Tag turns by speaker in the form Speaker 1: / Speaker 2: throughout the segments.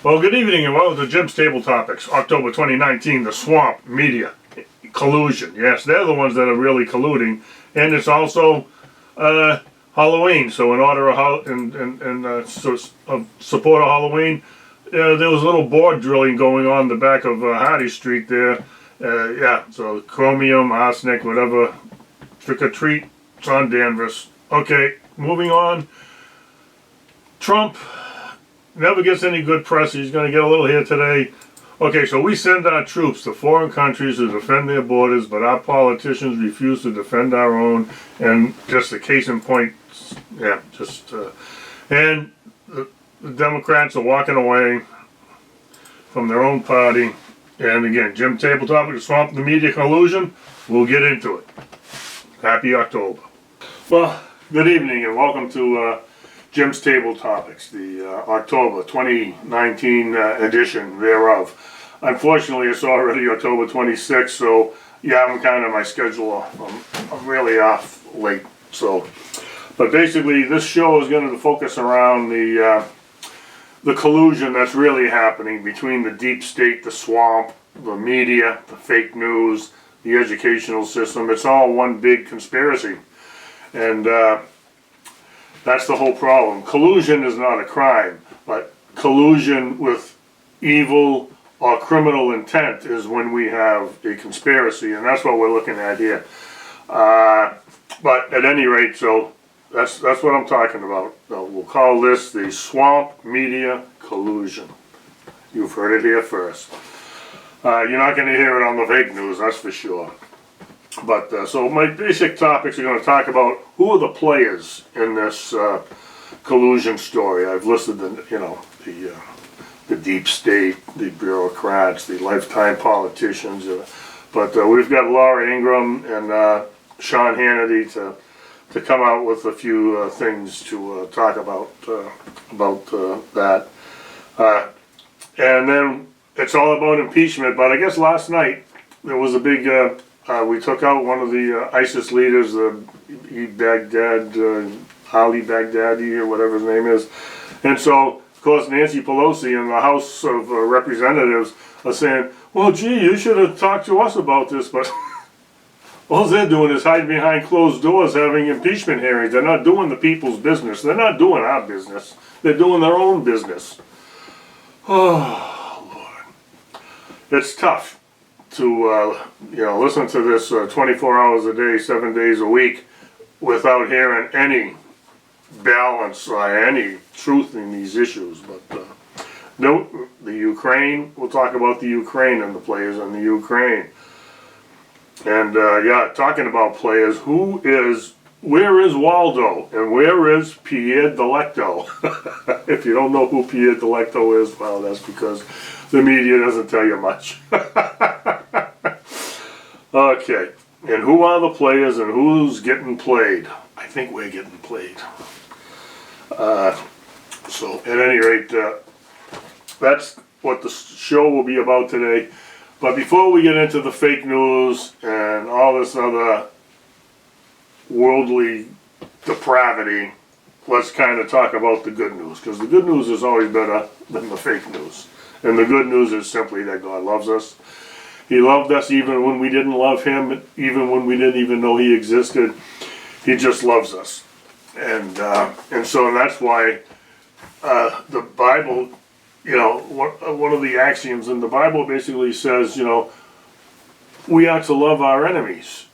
Speaker 1: Well, good evening and welcome to Jim's Table Topics, October 2019, the swamp media collusion. Yes, they're the ones that are really colluding, and it's also Halloween. So in order of support of Halloween, there was a little board drilling going on the back of Hardy Street there. Yeah, so chromium, arsenic, whatever, trick or treat, it's on Danvers. Okay, moving on. Trump never gets any good press. He's going to get a little here today. Okay, so we send our troops to foreign countries to defend their borders, but our politicians refuse to defend our own. And just a case in point, yeah, and the Democrats are walking away from their own party. And again, Jim Table Topic, swamp the media collusion. We'll get into it. Happy October. Well, good evening and welcome to Jim's Table Topics, the October 2019 edition thereof. Unfortunately, it's already October 26th, so yeah, I'm kind of my schedule. I'm really off late. So, but basically, this show is going to focus around the collusion that's really happening between the deep state, the swamp, the media, the fake news, the educational system. It's all one big conspiracy, and that's the whole problem. Collusion is not a crime, but collusion with evil or criminal intent is when we have a conspiracy, and that's what we're looking at here. But at any rate, so that's what I'm talking about. We'll call this the swamp media collusion. You've heard it here first. You're not going to hear it on the fake news, that's for sure. But so my basic topics are going to talk about who are the players in this collusion story. I've listed the deep state, the bureaucrats, the lifetime politicians. But we've got Laura Ingraham and Sean Hannity to come out with a few things to talk about that. And then it's all about impeachment. But I guess last night there was a big. We took out one of the ISIS leaders, Ali Baghdadi or whatever his name is. And so, of course, Nancy Pelosi in the House of Representatives are saying, well, gee, you should have talked to us about this. But all they're doing is hiding behind closed doors having impeachment hearings. They're not doing the people's business. They're not doing our business. They're doing their own business. Oh, Lord. It's tough to listen to this 24 hours a day, 7 days a week without hearing any balance or any truth in these issues. But the Ukraine, we'll talk about the Ukraine and the players in the Ukraine. And yeah, talking about players, where is Waldo and where is Pierre Delecto? If you don't know who Pierre Delecto is, well, that's because the media doesn't tell you much. Okay, and who are the players and who's getting played? I think we're getting played. So at any rate, that's what the show will be about today. But before we get into the fake news and all this other worldly depravity, let's kind of talk about the good news, because the good news is always better than the fake news. And the good news is simply that God loves us. He loved us even when we didn't love Him, even when we didn't even know He existed. He just loves us. And so that's why the Bible, one of the axioms in the Bible basically says, we are to love our enemies.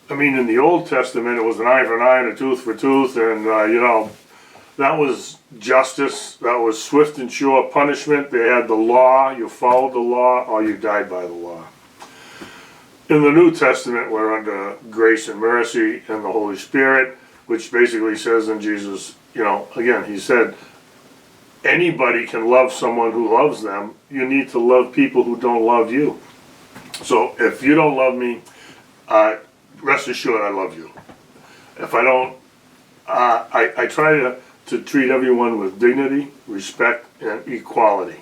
Speaker 1: I mean, in the Old Testament, it was an eye for an eye and a tooth for tooth, and, that was justice. That was swift and sure punishment. They had the law. You followed the law or you died by the law. In the New Testament, we're under grace and mercy and the Holy Spirit, which basically says in Jesus, again, He said, anybody can love someone who loves them. You need to love people who don't love you. So if you don't love me, rest assured I love you. If I don't, I try to treat everyone with dignity, respect, and equality.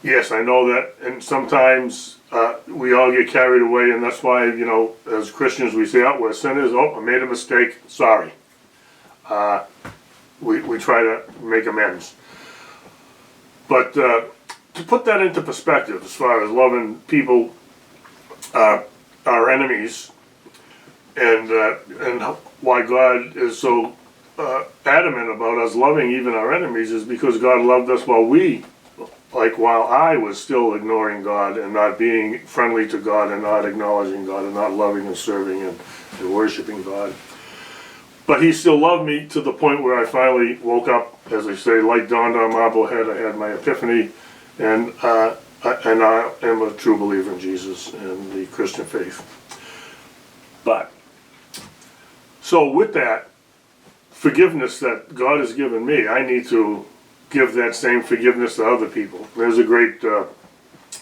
Speaker 1: Yes, I know that, and sometimes we all get carried away, and that's why, as Christians we say, oh, we're sinners, oh, I made a mistake, sorry. We try to make amends. But to put that into perspective, as far as loving people, our enemies, and why God is so adamant about us loving even our enemies, is because God loved us while I was still ignoring God and not being friendly to God and not acknowledging God and not loving and serving and worshiping God. But he still loved me to the point where I finally woke up, as I say, light dawned on Marblehead. I had my epiphany, and I am a true believer in Jesus and the Christian faith. But, so with that forgiveness that God has given me, I need to give that same forgiveness to other people. There's a great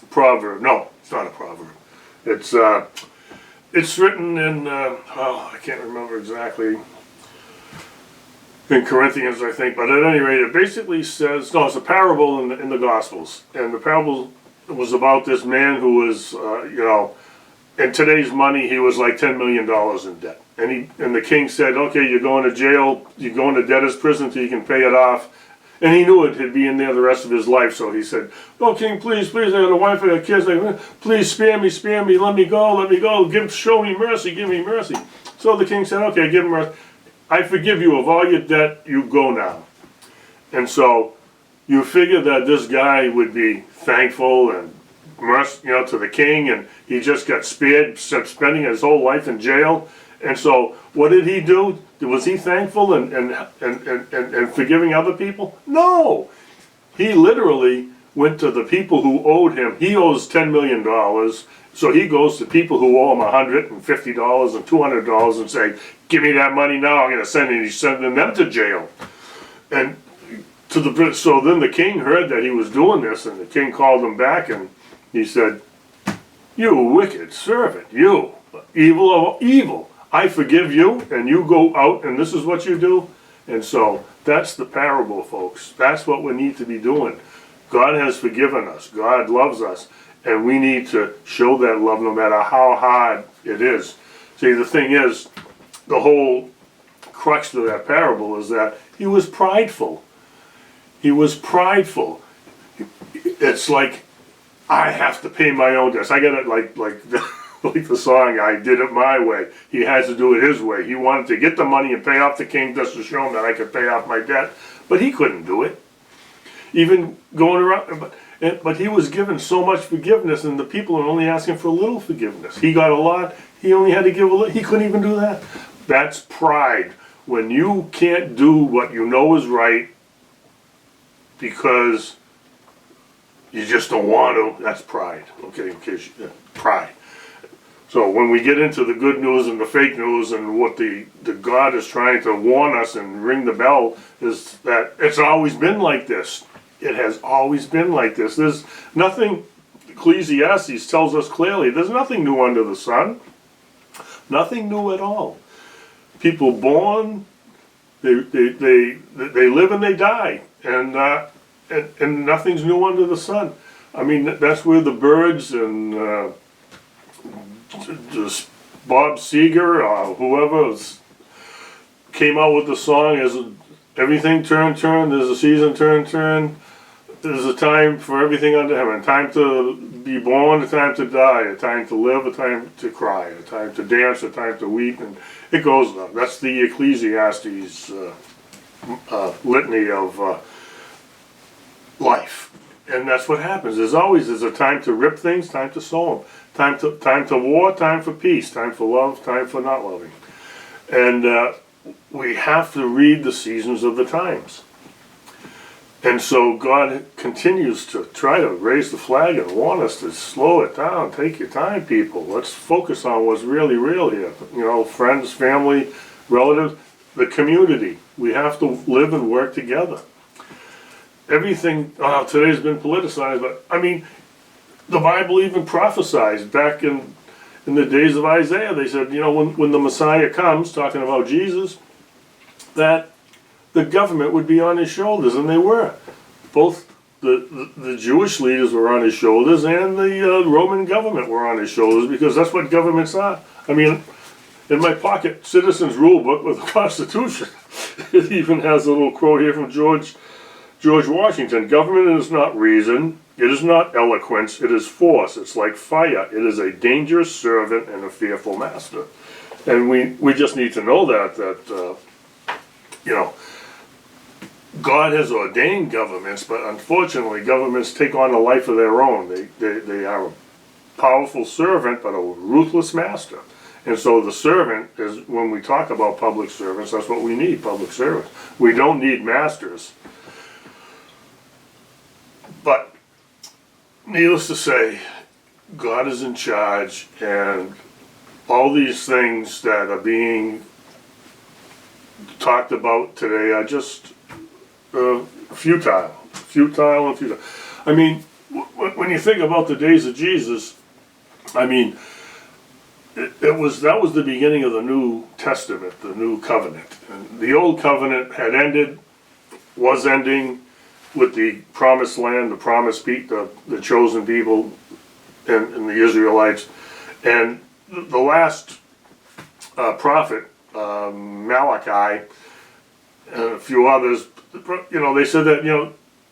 Speaker 1: proverb. No, it's not a proverb. It's written in, I can't remember exactly, in Corinthians, I think, but at any rate, it basically says, no, it's a parable in the Gospels, and the parable was about this man who was, in today's money, he was like $10 million in debt, and the king said, okay, you're going to jail, you're going to debtor's prison till you can pay it off, and he knew he'd be in there the rest of his life, so he said, oh, king, please, I got a wife, I got kids, please spare me, let me go, show me mercy, give me mercy. So the king said, okay, give him mercy. I forgive you of all your debt, you go now. And so you figure that this guy would be thankful and to the king, and he just got spared, spending his whole life in jail. And so what did he do? Was he thankful and forgiving other people? No. He literally went to the people who owed him. He owes $10 million. So he goes to people who owe him $150 and $200 and say, give me that money now, I'm going to send it. He's sending them to jail. And so then the king heard that he was doing this, and the king called him back, and he said, you wicked servant, you, evil of evil, I forgive you, and you go out, and this is what you do. And so that's the parable, folks. That's what we need to be doing. God has forgiven us. God loves us. And we need to show that love no matter how hard it is. See, the thing is, the whole crux of that parable is that he was prideful. He was prideful. It's like, I have to pay my own debts. I got it like the song, I did it my way. He has to do it his way. He wanted to get the money and pay off the king just to show him that I could pay off my debt. But he couldn't do it. Even going around... But he was given so much forgiveness, and the people are only asking for a little forgiveness. He got a lot, he only had to give a little. He couldn't even do that. That's pride. When you can't do what you know is right because you just don't want to, that's pride. Okay, pride. So when we get into the good news and the fake news and what the God is trying to warn us and ring the bell, is that it's always been like this. It has always been like this. There's nothing, Ecclesiastes tells us clearly, there's nothing new under the sun. Nothing new at all. People born, they live and they die, and nothing's new under the sun. I mean, that's where the Birds and just Bob Seger or whoever came out with the song as everything turn, there's a season turn. There's a time for everything under heaven. A time to be born, a time to die, a time to live, a time to cry, a time to dance, a time to weep, and it goes on. That's the Ecclesiastes litany of life. And that's what happens. There's a time to rip things, time to sow them. Time to war, time for peace, time for love, time for not loving. And we have to read the seasons of the times. And so God continues to try to raise the flag and warn us to slow it down. Take your time, people. Let's focus on what's really real here. Friends, family, relatives, the community. We have to live and work together. Everything today's been politicized, but I mean, the Bible even prophesied back in the days of Isaiah. They said, when the Messiah comes, talking about Jesus, that the government would be on his shoulders, and they were. Both the Jewish leaders were on his shoulders, and the Roman government were on his shoulders, because that's what governments are. I mean, in my pocket, Citizens Rule Book with the Constitution, it even has a little quote here from George George Washington, government is not reason, it is not eloquence, it is force. It's like fire. It is a dangerous servant and a fearful master. And we just need to know that you know, God has ordained governments, but unfortunately governments take on a life of their own. They are a powerful servant, but a ruthless master. And so the servant is, when we talk about public servants, that's what we need, public servants. We don't need masters. But needless to say, God is in charge, and all these things that are being talked about today are just futile. I mean, when you think about the days of Jesus, I mean, that was the beginning of the New Testament, the New Covenant. And the Old Covenant had ended, was ending with the Promised Land, the promised people, the chosen people, and the Israelites. And the last prophet, Malachi, and a few others, they said that,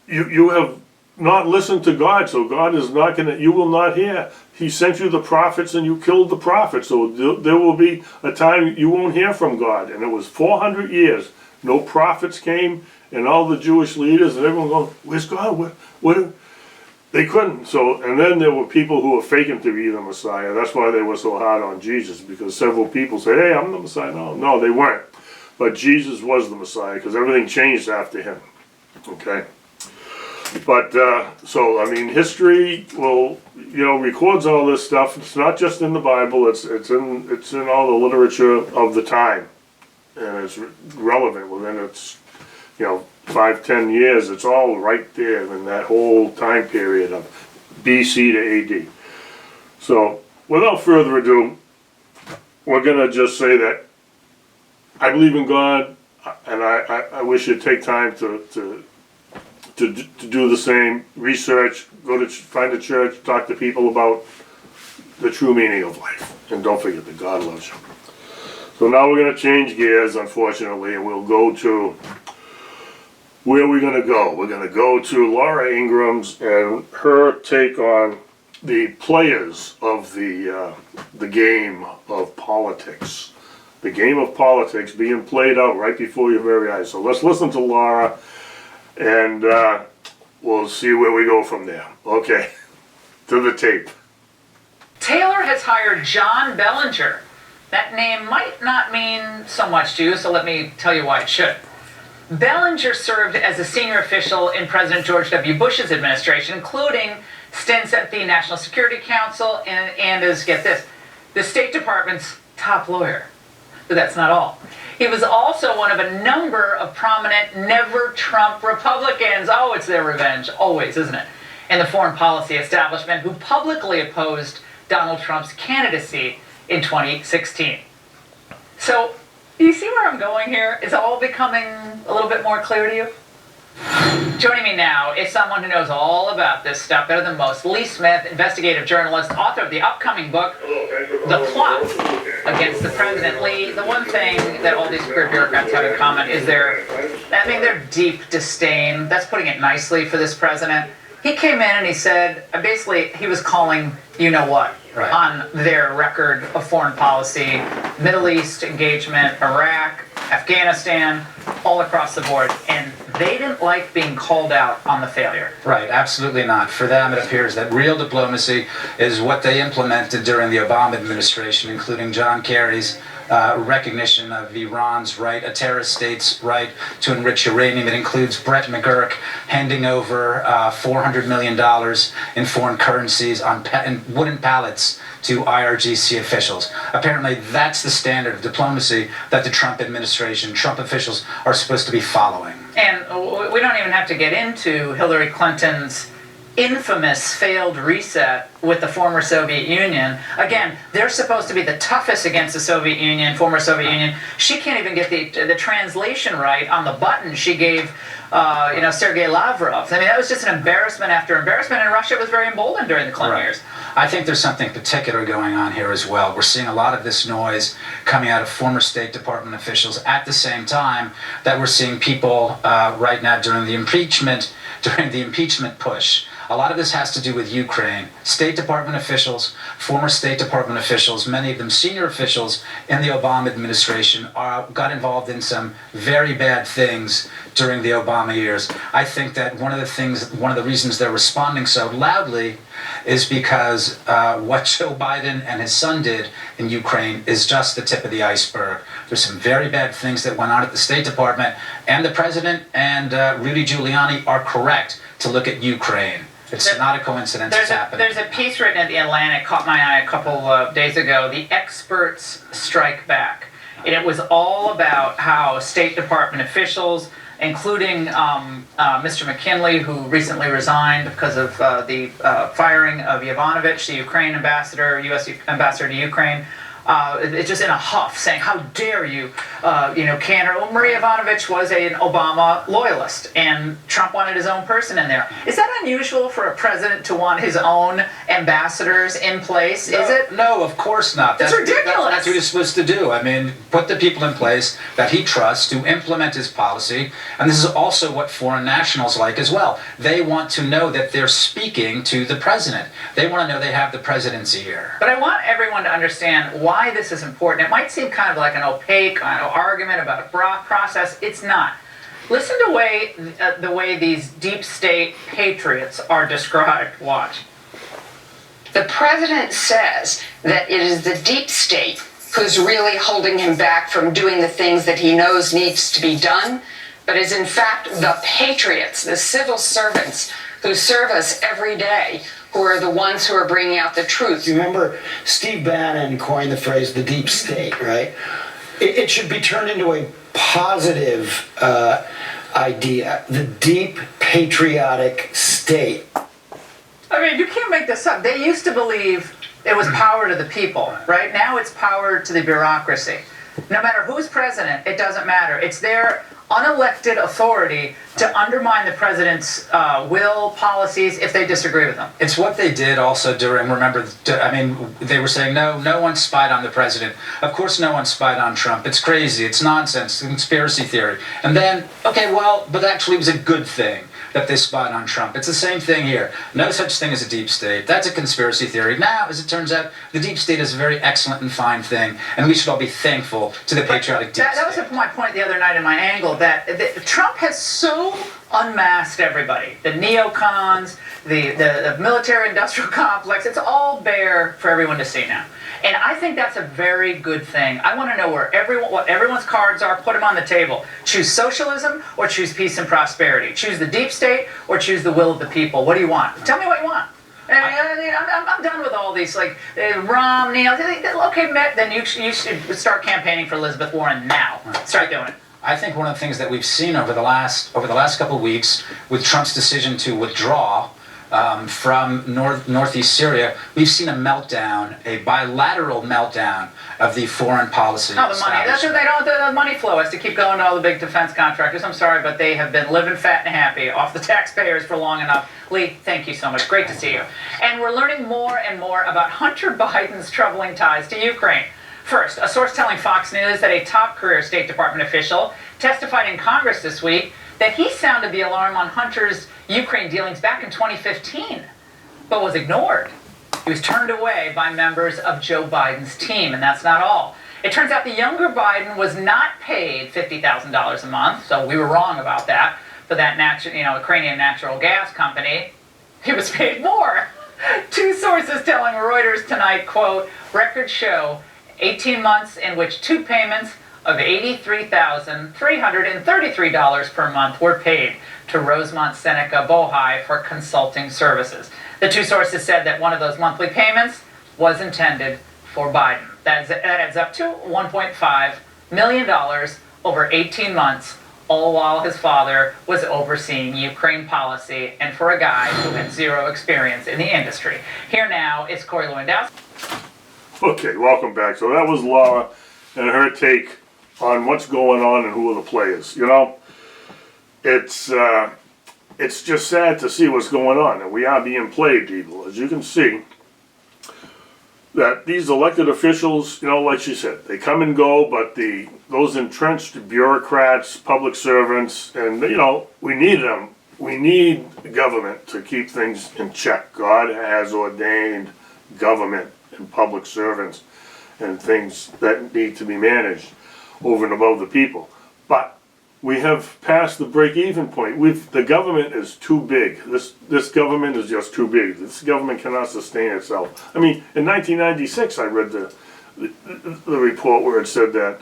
Speaker 1: you have not listened to God, so God is not going to, you will not hear. He sent you the prophets and you killed the prophets, so there will be a time you won't hear from God. And it was 400 years. No prophets came, and all the Jewish leaders and everyone going, where's God? What? They couldn't. So, and then there were people who were faking to be the Messiah. That's why they were so hard on Jesus, because several people said, hey, I'm the Messiah. No, they weren't. But Jesus was the Messiah, because everything changed after him. Okay? But, so, I mean, history records all this stuff. It's not just in the Bible, it's in all the literature of the time. And it's relevant within its, 5-10 years. It's all right there in that whole time period of BC to AD. So, without further ado, we're going to just say that I believe in God, and I wish you'd take time to do the same research, find a church, talk to people about the true meaning of life. And don't forget that God loves you. So now we're going to change gears, unfortunately, and we'll go to, where are we going to go? We're going to go to Laura Ingram's and her take on the players of the game of politics. The game of politics being played out right before your very eyes. So let's listen to Laura, and we'll see where we go from there. Okay, to the tape.
Speaker 2: Taylor has hired John Bellinger. That name might not mean so much to you, so let me tell you why it should. Bellinger served as a senior official in President George W. Bush's administration, including stints at the National Security Council and as, get this, the State Department's top lawyer. But that's not all. He was also one of a number of prominent never-Trump Republicans. Oh, it's their revenge, always, isn't it? In the foreign policy establishment who publicly opposed Donald Trump's candidacy in 2016. So, you see where I'm going here? Is it all becoming a little bit more clear to you? Joining me now is someone who knows all about this stuff better than most. Lee Smith, investigative journalist, author of the upcoming book, The Plot Against the President. Lee, the one thing that all these career bureaucrats have in common is their deep disdain, that's putting it nicely, for this president. He came in and he said, basically, he was calling you-know-what on their record of foreign policy, Middle East engagement, Iraq, Afghanistan, all across the board, and they didn't like being called out on the failure.
Speaker 3: Right, absolutely not. For them, it appears that real diplomacy is what they implemented during the Obama administration, including John Kerry's recognition of Iran's right, a terrorist state's right to enrich uranium. It includes Brett McGurk handing over $400 million in foreign currencies in wooden pallets to IRGC officials. Apparently, that's the standard of diplomacy that the Trump administration, Trump officials are supposed to be following.
Speaker 2: And we don't even have to get into Hillary Clinton's infamous failed reset with the former Soviet Union. Again, they're supposed to be the toughest against the Soviet Union, former Soviet Union. She can't even get the translation right on the button she gave Sergei Lavrov. I mean, that was just an embarrassment after embarrassment, and Russia was very emboldened during the Clinton years.
Speaker 3: I think there's something particular going on here as well. We're seeing a lot of this noise coming out of former State Department officials at the same time that we're seeing people right now during the impeachment push. A lot of this has to do with Ukraine. State Department officials, former State Department officials, many of them senior officials in the Obama administration got involved in some very bad things during the Obama years. I think that one of the reasons they're responding so loudly is because what Joe Biden and his son did in Ukraine is just the tip of the iceberg. There's some very bad things that went on at the State Department, and the president and Rudy Giuliani are correct to look at Ukraine. It's not a coincidence it's happening.
Speaker 2: There's a piece written in The Atlantic, caught my eye a couple of days ago, The Experts Strike Back. And it was all about how State Department officials, including Mr. McKinley, who recently resigned because of the firing of Yovanovitch, the Ukraine ambassador, U.S. ambassador to Ukraine, it's just in a huff, saying, "How dare you, canter?" Well, Maria Yovanovitch was an Obama loyalist, and Trump wanted his own person in there. Is that unusual for a president to want his own ambassadors in place? Is it?
Speaker 3: No, of course not.
Speaker 2: That's ridiculous.
Speaker 3: That's what he's supposed to do. I mean, put the people in place that he trusts to implement his policy, and this is also what foreign nationals like as well. They want to know that they're speaking to the president. They want to know they have the presidency here.
Speaker 2: But I want everyone to understand why this is important. It might seem kind of like an opaque argument about a process. It's not. Listen to the way these deep state patriots are described. Watch.
Speaker 4: The president says that it is the deep state who's really holding him back from doing the things that he knows needs to be done, but is in fact the patriots, the civil servants who serve us every day, who are the ones who are bringing out the truth.
Speaker 5: You remember Steve Bannon coined the phrase the deep state, right? It should be turned into a positive idea, the deep patriotic state.
Speaker 2: I mean, you can't make this up. They used to believe it was power to the people, right? Now it's power to the bureaucracy. No matter who's president, it doesn't matter. It's their unelected authority to undermine the president's will, policies, if they disagree with them.
Speaker 3: It's what they did also during, they were saying, no one spied on the president. Of course no one spied on Trump. It's crazy. It's nonsense. Conspiracy theory. And then, but actually it was a good thing that they spied on Trump. It's the same thing here. No such thing as a deep state. That's a conspiracy theory. Now, as it turns out, the deep state is a very excellent and fine thing, and we should all be thankful to the patriotic deep state.
Speaker 2: That was my point the other night in my angle, that Trump has so unmasked everybody. The neocons, the military-industrial complex, it's all bare for everyone to see now. And I think that's a very good thing. I want to know what everyone's cards are, put them on the table. Choose socialism or choose peace and prosperity. Choose the deep state or choose the will of the people. What do you want? Tell me what you want. I'm done with all these, like, Romney. Okay, then you should start campaigning for Elizabeth Warren now. Start doing it.
Speaker 3: I think one of the things that we've seen over the last couple of weeks with Trump's decision to withdraw from northeast Syria, we've seen a meltdown, a bilateral meltdown of the foreign policy.
Speaker 2: No, the money. That's what they don't. The money flow has to keep going to all the big defense contractors. I'm sorry, but they have been living fat and happy off the taxpayers for long enough. Lee, thank you so much. Great to see you. And we're learning more and more about Hunter Biden's troubling ties to Ukraine. First, a source telling Fox News that a top career State Department official testified in Congress this week that he sounded the alarm on Hunter's Ukraine dealings back in 2015, but was ignored. He was turned away by members of Joe Biden's team, and that's not all. It turns out the younger Biden was not paid $50,000 a month, so we were wrong about that, for that Ukrainian natural gas company. He was paid more. Two sources telling Reuters tonight, quote, records show 18 months in which two payments of $83,333 per month were paid to Rosemont Seneca Bohai for consulting services. The two sources said that one of those monthly payments was intended for Biden. That adds up to $1.5 million over 18 months, all while his father was overseeing Ukraine policy, and for a guy who had zero experience in the industry. Here now is Corey Lewandowski.
Speaker 1: Okay, welcome back. So that was Laura and her take on what's going on and who are the players. it's just sad to see what's going on, and we are being played, people. As you can see, that these elected officials, like she said, they come and go, but those entrenched bureaucrats, public servants, and we need them. We need government to keep things in check. God has ordained government and public servants and things that need to be managed over and above the people. But we have passed the break-even point. The government is too big. This government is just too big. This government cannot sustain itself. I mean, in 1996, I read the report where it said that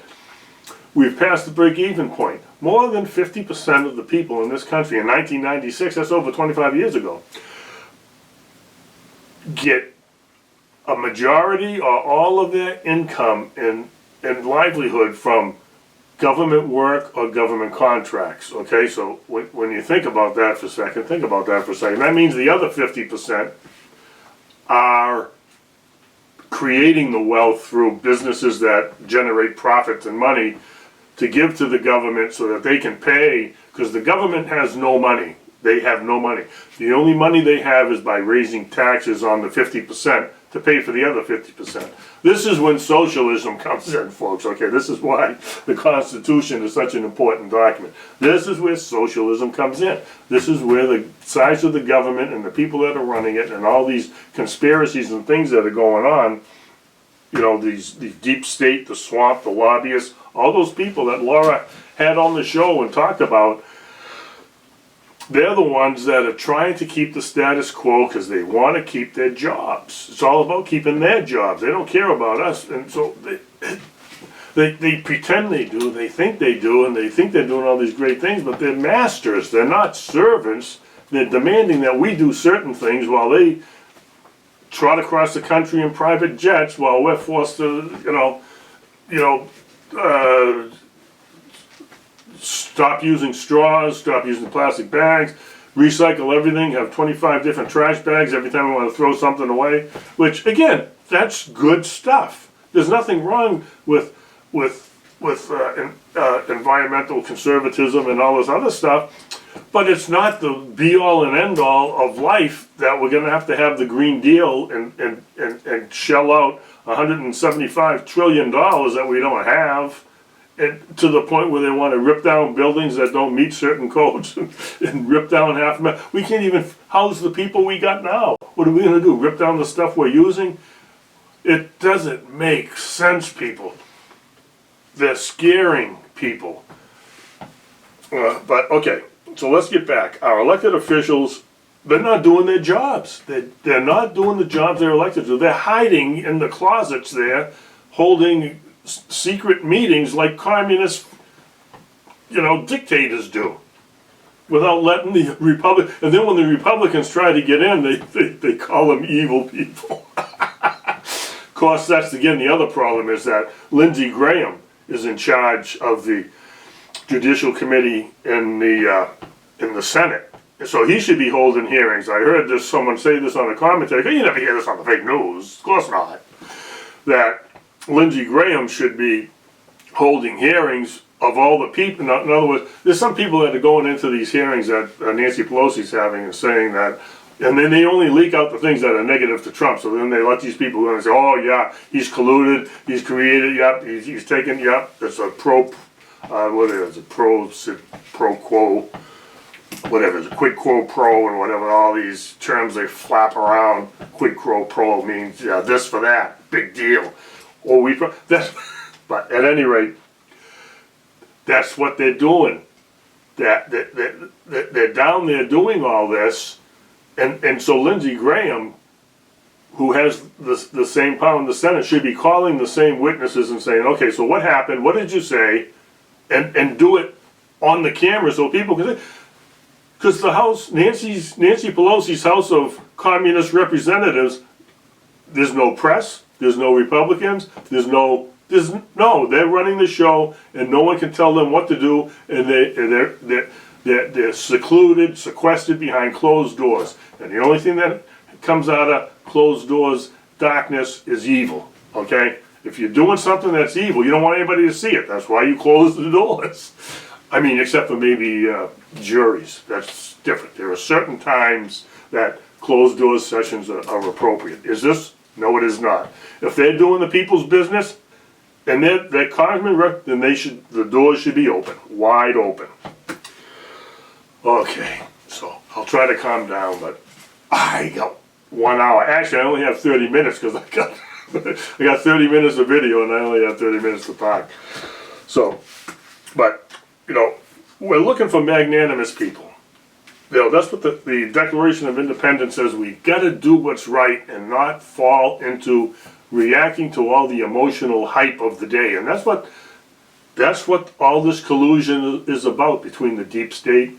Speaker 1: we've passed the break-even point. More than 50% of the people in this country in 1996, that's over 25 years ago, get a majority or all of their income and livelihood from government work or government contracts. Okay, so when you think about that for a second, That means the other 50% are creating the wealth through businesses that generate profits and money to give to the government so that they can pay, because the government has no money. They have no money. The only money they have is by raising taxes on the 50% to pay for the other 50%. This is when socialism comes in, folks, okay? This is why the Constitution is such an important document. This is where socialism comes in. This is where the size of the government and the people that are running it and all these conspiracies and things that are going on, the deep state, the swamp, the lobbyists, all those people that Laura had on the show and talked about, they're the ones that are trying to keep the status quo because they want to keep their jobs. It's all about keeping their jobs. They don't care about us. And so they pretend they do, they think they do, and they think they're doing all these great things, but they're masters. They're not servants. They're demanding that we do certain things while they trot across the country in private jets while we're forced to, stop using straws, stop using plastic bags, recycle everything, have 25 different trash bags every time we want to throw something away, which, again, that's good stuff. There's nothing wrong with environmental conservatism and all this other stuff, but it's not the be-all and end-all of life that we're going to have the Green Deal and shell out $175 trillion that we don't have. And to the point where they want to rip down buildings that don't meet certain codes and rip down half of them. We can't even house the people we got now. What are we going to do? Rip down the stuff we're using? It doesn't make sense, people. They're scaring people. But okay, so let's get back. Our elected officials, they're not doing their jobs. They're not doing the jobs they're elected to. They're hiding in the closets there, holding secret meetings like communist, dictators do, without letting the Republic. And then when the Republicans try to get in, they call them evil people. Of course, that's again the other problem is that Lindsey Graham is in charge of the Judicial Committee in the Senate, so he should be holding hearings. I heard someone say this on a commentary. You never hear this on the fake news. Of course not. That Lindsey Graham should be holding hearings of all the people. In other words, there's some people that are going into these hearings that Nancy Pelosi's having and saying that, and then they only leak out the things that are negative to Trump. So then they let these people go and say, oh yeah, he's colluded, he's created, yep, he's taken, yep, it's a pro quo, whatever, it's a quid quo pro and whatever, all these terms they flap around. Quid quo pro means this for that, big deal. But at any rate, that's what they're doing. They're down there doing all this, and so Lindsey Graham, who has the same power in the Senate, should be calling the same witnesses and saying, okay, so what happened? What did you say? And do it on the camera so people can see. Because the House, Nancy Pelosi's House of Communist Representatives, there's no press. There's no Republicans. They're running the show, and no one can tell them what to do, and they're secluded, sequestered behind closed doors. And the only thing that comes out of closed doors, darkness, is evil. Okay? If you're doing something that's evil, you don't want anybody to see it. That's why you close the doors. I mean, except for maybe juries, that's different. There are certain times that closed door sessions are appropriate. Is this? No, it is not. If they're doing the people's business and they're congressmen, then the doors should be open, wide open. Okay, so I'll try to calm down, but I got 1 hour. Actually, I only have 30 minutes because I got 30 minutes of video and I only have 30 minutes to talk. So, but, you know, we're looking for magnanimous people. You know, that's what the Declaration of Independence says. We got to do what's right and not fall into reacting to all the emotional hype of the day. And that's what all this collusion is about between the deep state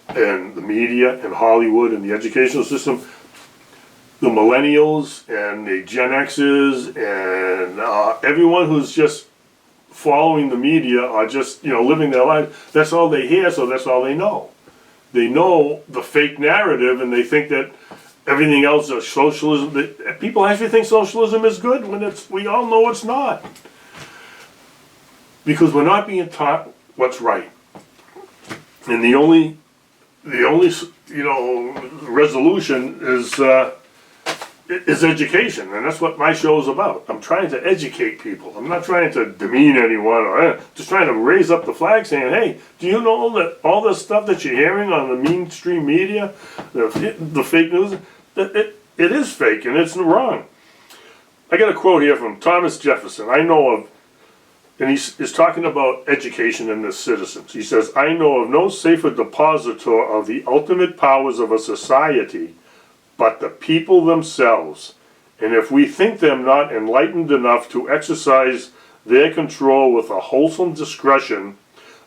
Speaker 1: and the media and Hollywood and the educational system. The millennials and the Gen X's and everyone who's just following the media are just, you know, living their life. That's all they hear, so that's all they know. They know the fake narrative and they think that everything else is socialism. People actually think socialism is good when we all know it's not. Because we're not being taught what's right. And the only you know, resolution is education, and that's what my show is about. I'm trying to educate people. I'm not trying to demean anyone, or just trying to raise up the flag saying, hey, do you know that all this stuff that you're hearing on the mainstream media, the fake news, that it is fake and it's wrong. I got a quote here from Thomas Jefferson. I know of, and he's talking about education and the citizens. He says, I know of no safer depositor of the ultimate powers of a society but the people themselves. And if we think them not enlightened enough to exercise their control with a wholesome discretion,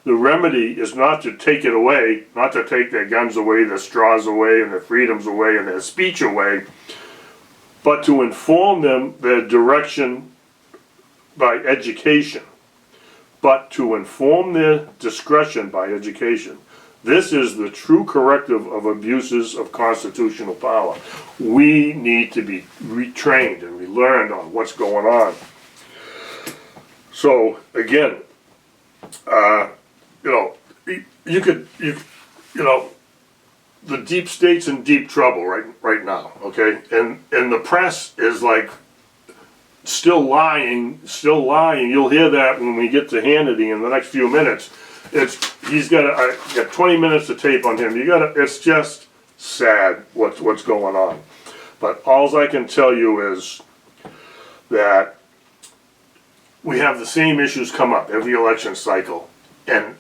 Speaker 1: the remedy is not to take it away, not to take their guns away, their straws away, and their freedoms away, and their speech away, but to inform them their direction by education. But to inform their discretion by education. This is the true corrective of abuses of constitutional power. We need to be retrained and relearned on what's going on. So again, you know, you know, the deep state's in deep trouble right now. Okay, and the press is like still lying. You'll hear that when we get to Hannity in the next few minutes. He's got I got 20 minutes to tape on him. It's just sad what's going on. But all I can tell you is that we have the same issues come up every election cycle, and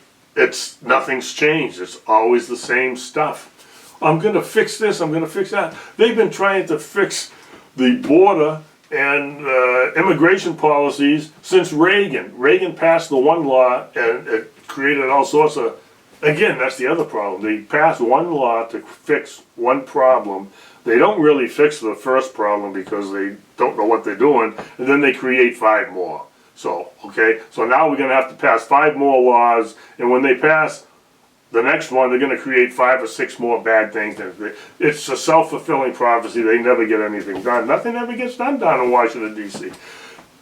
Speaker 1: nothing's changed. It's always the same stuff. I'm gonna fix this. I'm gonna fix that. They've been trying to fix the border and immigration policies since Reagan. Reagan passed the one law and it created all sorts of, again, that's the other problem. They pass one law to fix one problem. They don't really fix the first problem because they don't know what they're doing, and then they create 5 more. So, okay, so now we're going to have to pass 5 more laws, and when they pass the next one, they're going to create 5 or 6 more bad things. It's a self-fulfilling prophecy. They never get anything done. Nothing ever gets done down in Washington, D.C.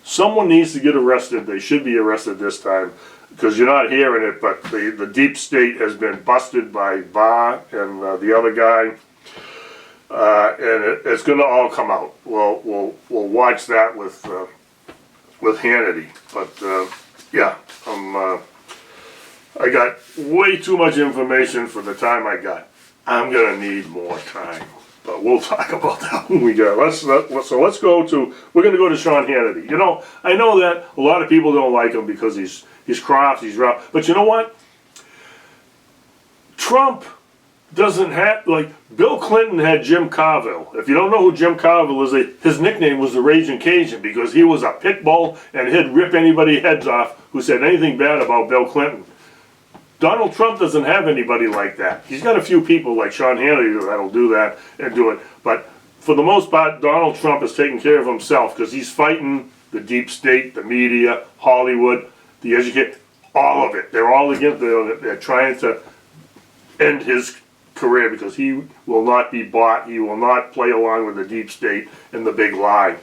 Speaker 1: Someone needs to get arrested. They should be arrested this time. Because you're not hearing it, but the deep state has been busted by Barr and the other guy, and it's going to all come out. We'll watch that with Hannity. But yeah, I got way too much information for the time I got. I'm going to need more time, but we'll talk about that when we get. So let's go to. We're going to go to Sean Hannity. You know, I know that a lot of people don't like him because he's cross, he's rough. But you know what? Trump doesn't have, like, Bill Clinton had Jim Carville. If you don't know who Jim Carville is, his nickname was the Raging Cajun because he was a pit bull and he'd rip anybody's heads off who said anything bad about Bill Clinton. Donald Trump doesn't have anybody like that. He's got a few people like Sean Hannity that'll do that and do it. But for the most part, Donald Trump is taking care of himself because he's fighting the deep state, the media, Hollywood, the education, all of it. They're all against. They're trying to end his career because he will not be bought. He will not play along with the deep state and the big lie.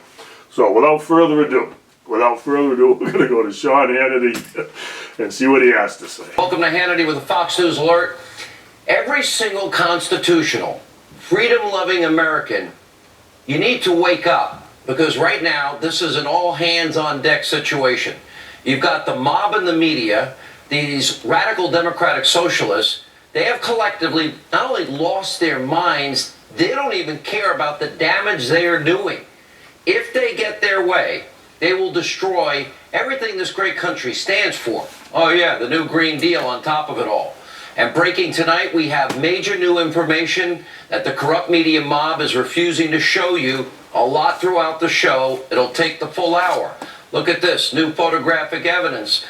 Speaker 1: So without further ado, we're going to go to Sean Hannity. and see what he has to say.
Speaker 6: Welcome to Hannity with a Fox News alert. Every single constitutional, freedom-loving American, you need to wake up, because right now this is an all-hands-on-deck situation. You've got the mob and the media, these radical democratic socialists. They have collectively not only lost their minds, they don't even care about the damage they are doing. If they get their way, they will destroy everything this great country stands for. Oh yeah, the new Green Deal on top of it all. And breaking tonight, we have major new information that the corrupt media mob is refusing to show you. A lot throughout the show. It'll take the full hour. Look at this, new photographic evidence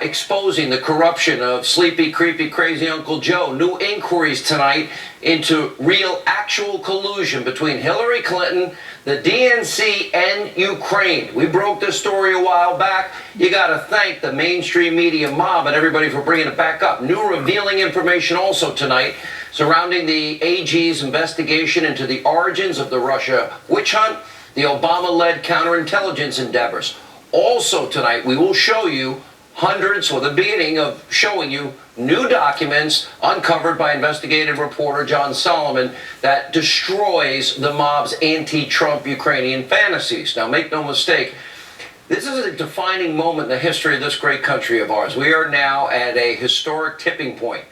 Speaker 6: exposing the corruption of sleepy, creepy, crazy Uncle Joe. New inquiries tonight into real, actual collusion between Hillary Clinton, the DNC, and Ukraine. We broke this story a while back. You got to thank the mainstream media mob and everybody for bringing it back up. New revealing information also tonight surrounding the AG's investigation into the origins of the Russia witch hunt, the Obama-led counterintelligence endeavors. Also tonight, we will show you hundreds, or the beginning of showing you new documents uncovered by investigative reporter John Solomon that destroys the mob's anti-Trump Ukrainian fantasies. Now, make no mistake, this is a defining moment in the history of this great country of ours. We are now at a historic tipping point.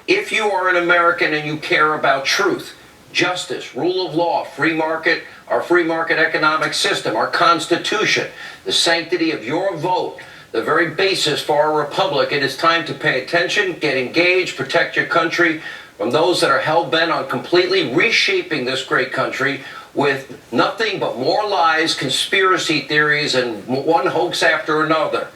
Speaker 6: If you are an American and you care about truth, justice, rule of law, free market, our free market economic system, our Constitution, the sanctity of your vote, the very basis for our republic, it is time to pay attention, get engaged, protect your country from those that are hell-bent on completely reshaping this great country with nothing but more lies, conspiracy theories, and one hoax after another.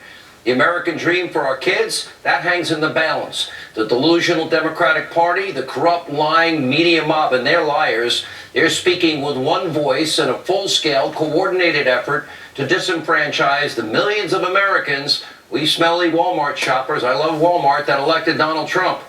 Speaker 6: The American dream for our kids, that hangs in the balance. The delusional Democratic Party, the corrupt, lying media mob, and their liars, they're speaking with one voice in a full-scale, coordinated effort to disenfranchise the millions of Americans, we smelly Walmart shoppers, I love Walmart, that elected Donald Trump.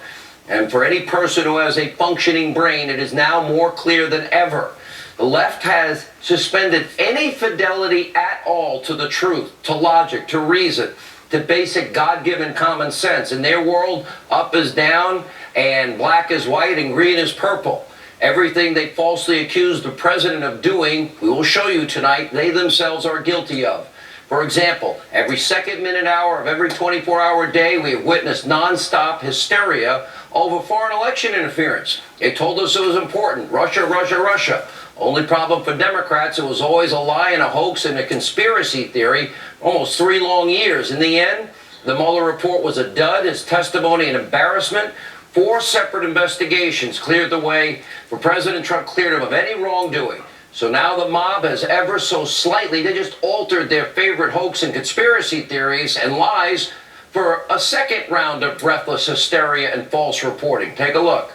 Speaker 6: And for any person who has a functioning brain, it is now more clear than ever. The left has suspended any fidelity at all to the truth, to logic, to reason, to basic God-given common sense. In their world, up is down, and black is white, and green is purple. Everything they falsely accused the president of doing, we will show you tonight, they themselves are guilty of. For example, every second, minute, hour of every 24-hour day, we have witnessed nonstop hysteria over foreign election interference. They told us it was important. Russia, Russia, Russia. Only problem for Democrats, it was always a lie and a hoax and a conspiracy theory, almost 3 long years. In the end, the Mueller report was a dud, his testimony an embarrassment. 4 separate investigations cleared the way for President Trump, cleared him of any wrongdoing. So now the mob has ever so slightly, they just altered their favorite hoax and conspiracy theories and lies for a second round of breathless hysteria and false reporting. Take a look.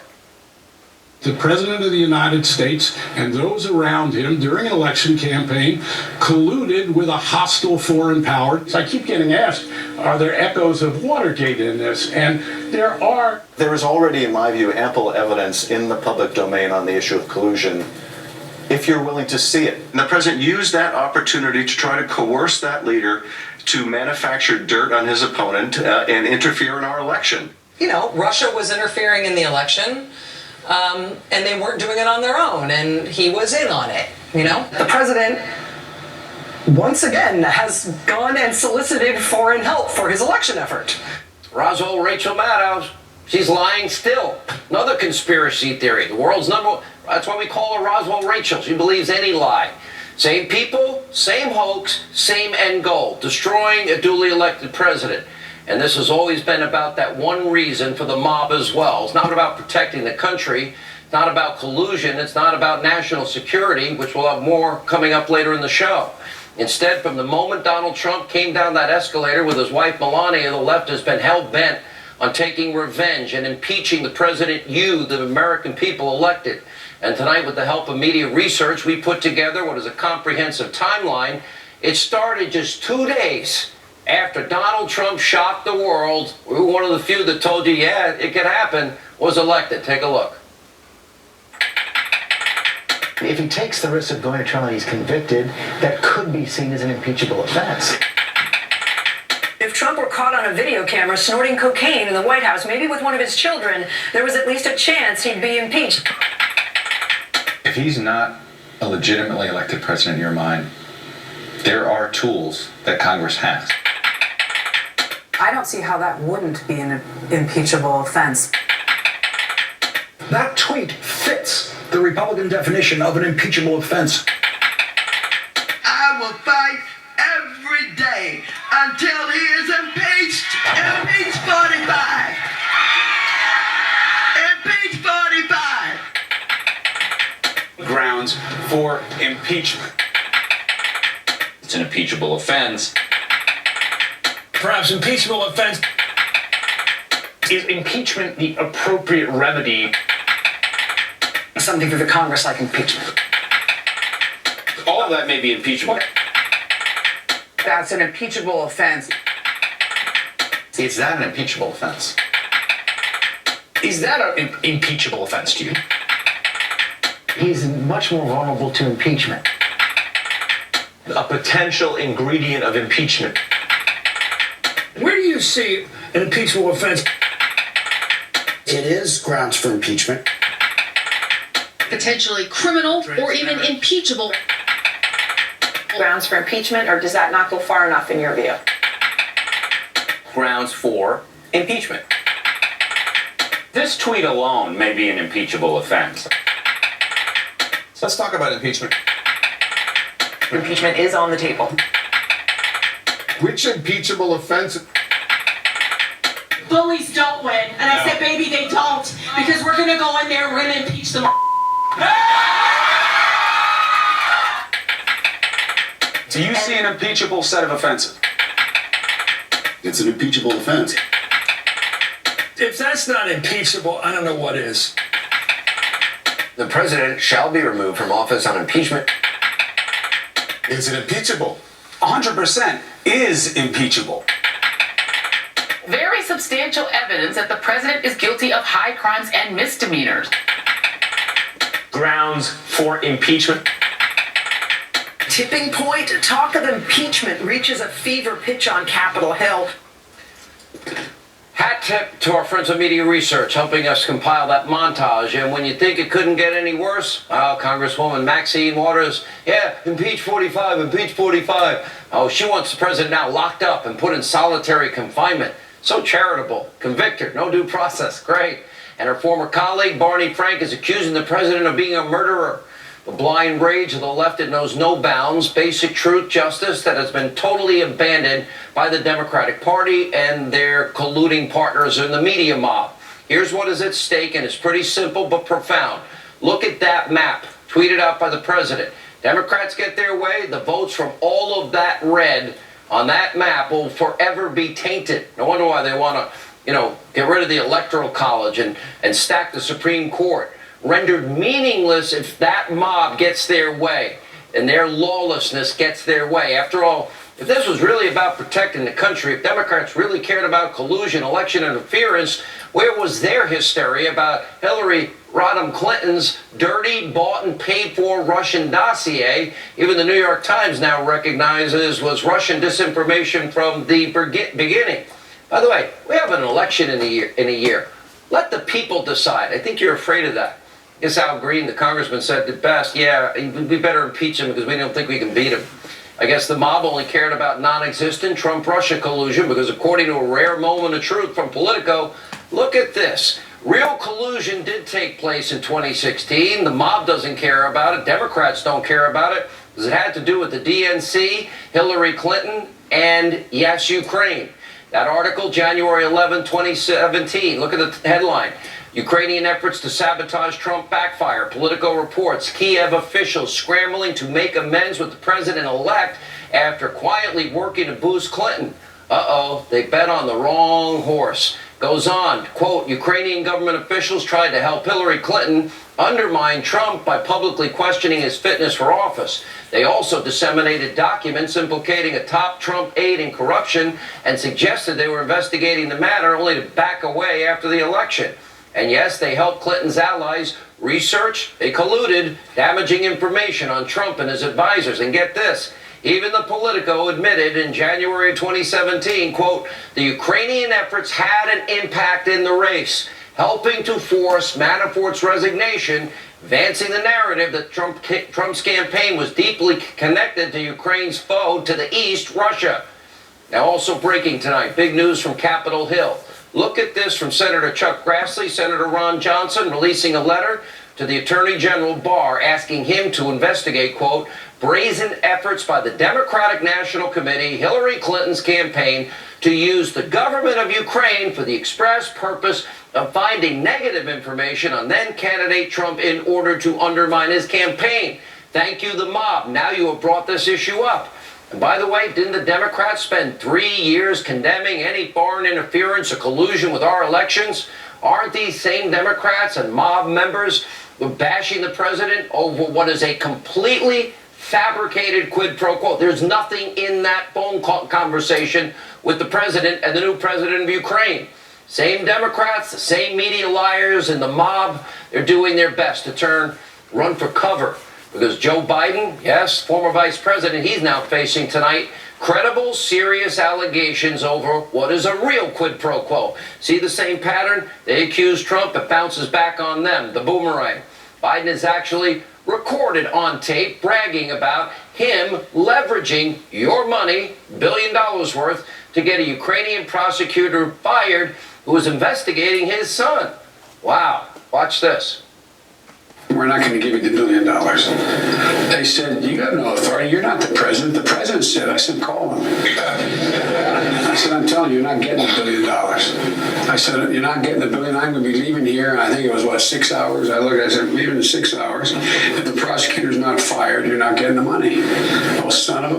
Speaker 7: The President of the United States and those around him during an election campaign colluded with a hostile foreign power. So I keep getting asked, are there echoes of Watergate in this? And there are.
Speaker 8: There is already, in my view, ample evidence in the public domain on the issue of collusion, if you're willing to see it.
Speaker 9: And the president used that opportunity to try to coerce that leader to manufacture dirt on his opponent and interfere in our election.
Speaker 10: You know, Russia was interfering in the election. And they weren't doing it on their own, and he was in on it, you know?
Speaker 11: The president, once again, has gone and solicited foreign help for his election effort.
Speaker 6: Roswell Rachel Maddow, she's lying still. Another conspiracy theory. The world's that's why we call her Roswell Rachel. She believes any lie. Same people, same hoax, same end goal, destroying a duly elected president. And this has always been about that one reason for the mob as well. It's not about protecting the country. It's not about collusion. It's not about national security, which we'll have more coming up later in the show. Instead, from the moment Donald Trump came down that escalator with his wife Melania, the left has been hell-bent on taking revenge and impeaching the president you, the American people, elected. And tonight, with the help of media research, we put together what is a comprehensive timeline. It started just 2 days after Donald Trump shocked the world. We were one of the few that told you, yeah, it could happen, was elected. Take a look.
Speaker 12: If he takes the risk of going to trial and he's convicted, that could be seen as an impeachable offense.
Speaker 11: If Trump were caught on a video camera snorting cocaine in the White House, maybe with one of his children, there was at least a chance he'd be impeached.
Speaker 13: If he's not a legitimately elected president in your mind, there are tools that Congress has.
Speaker 14: I don't see how that wouldn't be an impeachable offense.
Speaker 5: That tweet fits the Republican definition of an impeachable offense.
Speaker 15: I will fight every day until he is impeached. Impeach 45. Impeach 45.
Speaker 16: Grounds for impeachment. It's an impeachable offense.
Speaker 17: Perhaps impeachable offense. Is impeachment the appropriate remedy?
Speaker 11: Something for the Congress like impeachment.
Speaker 16: All of that may be impeachable.
Speaker 18: That's an impeachable offense.
Speaker 13: Is that an impeachable offense?
Speaker 17: Is that an impeachable offense to you?
Speaker 12: He's much more vulnerable to impeachment.
Speaker 17: A potential ingredient of impeachment.
Speaker 5: Where do you see an impeachable offense?
Speaker 19: It is grounds for impeachment.
Speaker 20: Potentially criminal or even impeachable.
Speaker 4: Grounds for impeachment, or does that not go far enough in your view?
Speaker 16: Grounds for impeachment. This tweet alone may be an impeachable offense.
Speaker 13: Let's talk about impeachment.
Speaker 10: Impeachment is on the table.
Speaker 21: Which impeachable offense?
Speaker 20: Bullies don't win. And I said, baby, they don't. Because we're going to go in there and we're going to impeach them.
Speaker 16: Do you see an impeachable set of offenses?
Speaker 21: It's an impeachable offense.
Speaker 17: If that's not impeachable, I don't know what is.
Speaker 6: The president shall be removed from office on impeachment.
Speaker 21: Is it impeachable?
Speaker 16: 100% is impeachable.
Speaker 18: Very substantial evidence that the president is guilty of high crimes and misdemeanors.
Speaker 17: Grounds for impeachment.
Speaker 11: Tipping point, talk of impeachment reaches a fever pitch on Capitol Hill.
Speaker 6: Hat tip to our friends at Media Research helping us compile that montage. And when you think it couldn't get any worse, Congresswoman Maxine Waters, impeach 45, impeach 45. Oh, she wants the president now locked up and put in solitary confinement. So charitable. Convicted, no due process. Great. And her former colleague, Barney Frank, is accusing the president of being a murderer. The blind rage of the left that knows no bounds, basic truth, justice that has been totally abandoned by the Democratic Party and their colluding partners in the media mob. Here's what is at stake, and it's pretty simple but profound. Look at that map, tweeted out by the president. Democrats get their way, the votes from all of that red on that map will forever be tainted. No wonder why they want to, get rid of the Electoral College and stack the Supreme Court. Rendered meaningless if that mob gets their way and their lawlessness gets their way. After all, if this was really about protecting the country, if Democrats really cared about collusion, election interference, where was their hysteria about Hillary Rodham Clinton's dirty, bought and paid for Russian dossier? Even the New York Times now recognizes was Russian disinformation from the beginning. By the way, we have an election in a year. Let the people decide. I think you're afraid of that. I guess Al Green, the congressman, said it best, we better impeach him because we don't think we can beat him. I guess the mob only cared about non-existent Trump-Russia collusion because according to a rare moment of truth from Politico, look at this. Real collusion did take place in 2016. The mob doesn't care about it. Democrats don't care about it because it had to do with the DNC, Hillary Clinton, and yes, Ukraine. That article, January 11, 2017. Look at the headline. Ukrainian efforts to sabotage Trump backfire. Politico reports Kiev officials scrambling to make amends with the president-elect after quietly working to boost Clinton. They bet on the wrong horse. Goes on, quote, Ukrainian government officials tried to help Hillary Clinton undermine Trump by publicly questioning his fitness for office. They also disseminated documents implicating a top Trump aide in corruption and suggested they were investigating the matter only to back away after the election. And yes, they helped Clinton's allies research, they colluded, damaging information on Trump and his advisors. And get this, Even the Politico admitted in January 2017, quote, the Ukrainian efforts had an impact in the race, helping to force Manafort's resignation, advancing the narrative that Trump's campaign was deeply connected to Ukraine's foe to the east, Russia. Now, also breaking tonight, big news from Capitol Hill. Look at this from Senator Chuck Grassley, Senator Ron Johnson releasing a letter to the Attorney General Barr asking him to investigate, quote, brazen efforts by the Democratic National Committee, Hillary Clinton's campaign, to use the government of Ukraine for the express purpose of finding negative information on then-candidate Trump in order to undermine his campaign. Thank you, the mob. Now you have brought this issue up. And by the way, didn't the Democrats spend 3 years condemning any foreign interference or collusion with our elections? Aren't these same Democrats and mob members bashing the president over what is a completely fabricated quid pro quo? There's nothing in that phone call conversation with the president and the new president of Ukraine. Same Democrats, the same media liars, and the mob, they're doing their best to run for cover. Because Joe Biden, yes, former vice president, he's now facing tonight credible, serious allegations over what is a real quid pro quo. See the same pattern? They accuse Trump, it bounces back on them, the boomerang. Biden is actually recorded on tape bragging about him leveraging your money, $1 billion worth, to get a Ukrainian prosecutor fired who was investigating his son. Wow, watch this.
Speaker 3: We're not going to give you the $1 billion. They said, you got no authority. You're not the president. The president said. I said, call him. I said, I'm telling you, you're not getting $1 billion. I said, you're not getting the $1 billion. I'm going to be leaving here. I think it was, 6 hours? I said, leaving in 6 hours. If the prosecutor's not fired, you're not getting the money. Oh, son of a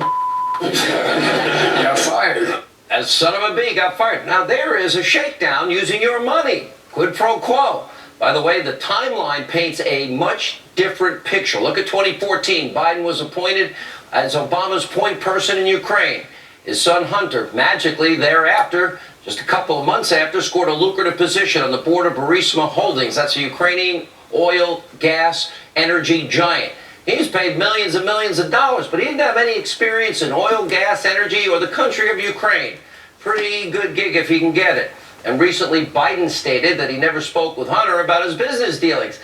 Speaker 3: got fired.
Speaker 6: As son of a bee got fired. Now there is a shakedown using your money. Quid pro quo. By the way, the timeline paints a much different picture. Look at 2014. Biden was appointed as Obama's point person in Ukraine. His son Hunter, magically thereafter, just a couple of months after, scored a lucrative position on the board of Burisma Holdings. That's a Ukrainian oil, gas, energy giant. He's paid millions and millions of dollars, but he didn't have any experience in oil, gas, energy, or the country of Ukraine. Pretty good gig if he can get it. And recently, Biden stated that he never spoke with Hunter about his business dealings.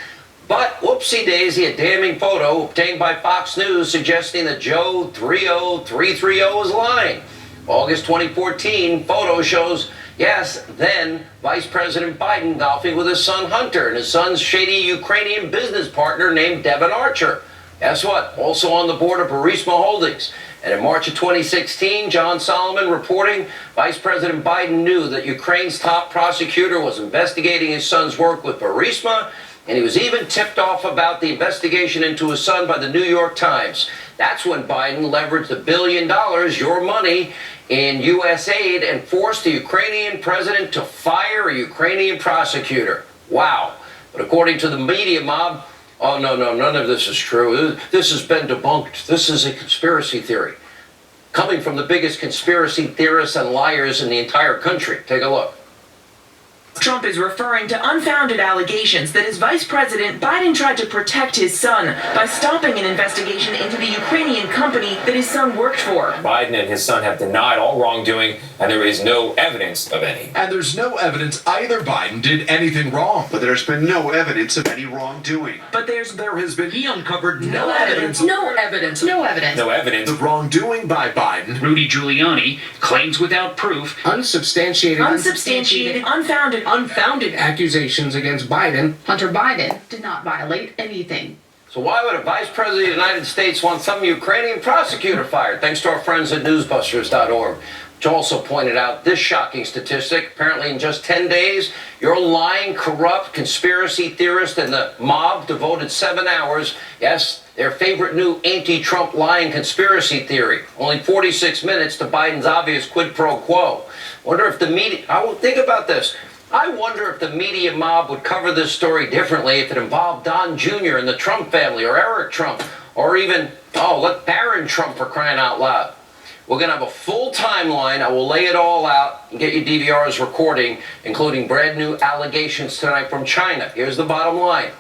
Speaker 6: But, whoopsie-daisy, a damning photo obtained by Fox News suggesting that Joe 30330 is lying. August 2014 photo shows, yes, then Vice President Biden golfing with his son Hunter and his son's shady Ukrainian business partner named Devin Archer. Guess what? Also on the board of Burisma Holdings. And in March of 2016, John Solomon reporting Vice President Biden knew that Ukraine's top prosecutor was investigating his son's work with Burisma, and he was even tipped off about the investigation into his son by the New York Times. That's when Biden leveraged $1 billion, your money, in U.S. aid and forced the Ukrainian president to fire a Ukrainian prosecutor. Wow. But according to the media mob, oh, no, none of this is true. This has been debunked. This is a conspiracy theory. Coming from the biggest conspiracy theorists and liars in the entire country. Take a look.
Speaker 22: Trump is referring to unfounded allegations that as vice president, Biden tried to protect his son by stopping an investigation into the Ukrainian company that his son worked for.
Speaker 23: Biden and his son have denied all wrongdoing, and there is no evidence of any.
Speaker 24: And there's no evidence either Biden did anything wrong.
Speaker 25: But there's been no evidence of any wrongdoing.
Speaker 22: But
Speaker 24: there has been, he uncovered
Speaker 22: no evidence. No evidence.
Speaker 23: No evidence.
Speaker 24: The wrongdoing by Biden.
Speaker 26: Rudy Giuliani claims without proof.
Speaker 22: Unsubstantiated, unfounded
Speaker 27: accusations against Biden.
Speaker 18: Hunter Biden did not violate anything.
Speaker 6: So why would a vice president of the United States want some Ukrainian prosecutor fired? Thanks to our friends at newsbusters.org, which also pointed out this shocking statistic. Apparently in just 10 days, your lying, corrupt conspiracy theorist and the mob devoted 7 hours, yes, their favorite new anti-Trump lying conspiracy theory. Only 46 minutes to Biden's obvious quid pro quo. Wonder if the media, think about this. I wonder if the media mob would cover this story differently if it involved Don Jr. and the Trump family, or Eric Trump, or even, Barron Trump, for crying out loud. We're going to have a full timeline. I will lay it all out and get you DVR's recording, including brand new allegations tonight from China. Here's the bottom line.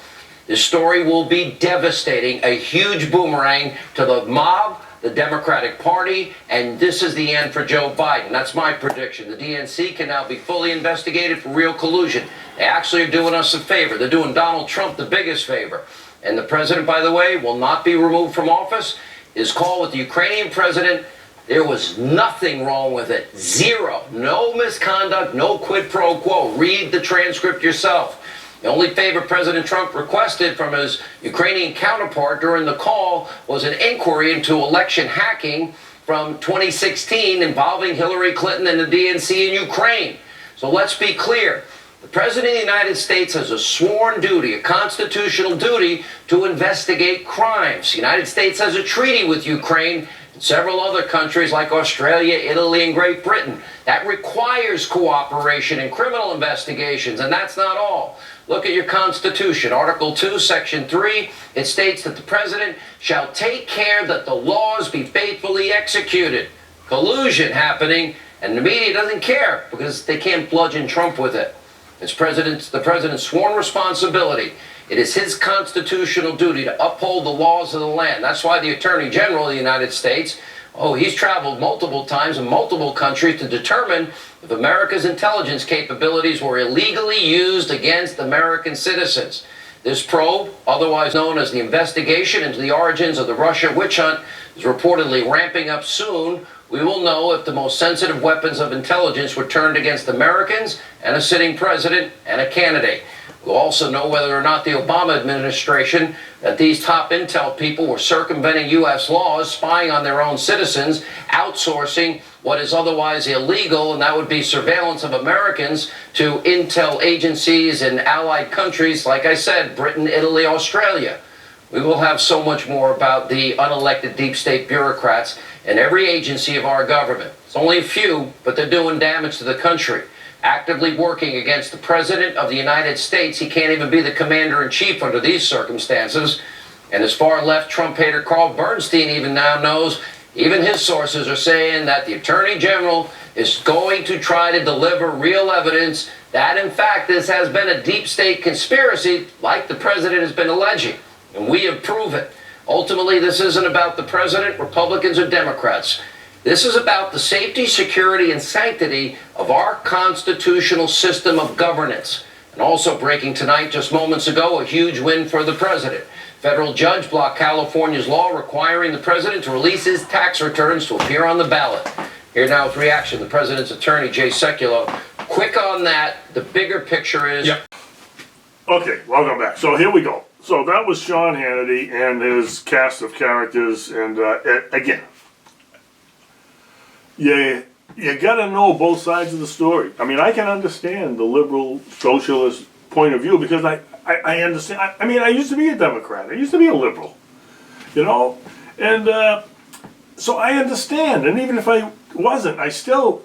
Speaker 6: This story will be devastating, a huge boomerang to the mob, the Democratic Party, and this is the end for Joe Biden. That's my prediction. The DNC can now be fully investigated for real collusion. They actually are doing us a favor. They're doing Donald Trump the biggest favor. And the president, by the way, will not be removed from office. His call with the Ukrainian president, there was nothing wrong with it. Zero. No misconduct, no quid pro quo. Read the transcript yourself. The only favor President Trump requested from his Ukrainian counterpart during the call was an inquiry into election hacking from 2016 involving Hillary Clinton and the DNC in Ukraine. So let's be clear. The President of the United States has a sworn duty, a constitutional duty, to investigate crimes. The United States has a treaty with Ukraine and several other countries like Australia, Italy, and Great Britain. That requires cooperation in criminal investigations, and that's not all. Look at your Constitution, Article 2, Section 3. It states that the President shall take care that the laws be faithfully executed. Collusion happening, and the media doesn't care because they can't bludgeon Trump with it. It's the President's sworn responsibility. It is his constitutional duty to uphold the laws of the land. That's why the Attorney General of the United States, he's traveled multiple times in multiple countries to determine if America's intelligence capabilities were illegally used against American citizens. This probe, otherwise known as the investigation into the origins of the Russia witch hunt, is reportedly ramping up soon. We will know if the most sensitive weapons of intelligence were turned against Americans and a sitting president and a candidate. We'll also know whether or not the Obama administration, that these top intel people were circumventing U.S. laws, spying on their own citizens, outsourcing what is otherwise illegal, and that would be surveillance of Americans to intel agencies in allied countries, like I said, Britain, Italy, Australia. We will have so much more about the unelected deep state bureaucrats in every agency of our government. It's only a few, but they're doing damage to the country. Actively working against the President of the United States. He can't even be the commander-in-chief under these circumstances. And as far left Trump hater Carl Bernstein even now knows, even his sources are saying that the Attorney General is going to try to deliver real evidence that, in fact, this has been a deep state conspiracy like the President has been alleging. And we have proven. Ultimately, this isn't about the President, Republicans, or Democrats. This is about the safety, security, and sanctity of our constitutional system of governance. And also breaking tonight, just moments ago, a huge win for the President. Federal judge blocked California's law requiring the President to release his tax returns to appear on the ballot. Here now with reaction, the President's attorney, Jay Sekulow. Quick on that, the bigger picture is...
Speaker 1: Yep. Okay, welcome back. So here we go. So that was Sean Hannity and his cast of characters, and again, you gotta know both sides of the story. I mean, I can understand the liberal socialist point of view because I understand. I mean, I used to be a Democrat. I used to be a liberal, and so I understand. And even if I wasn't, I still,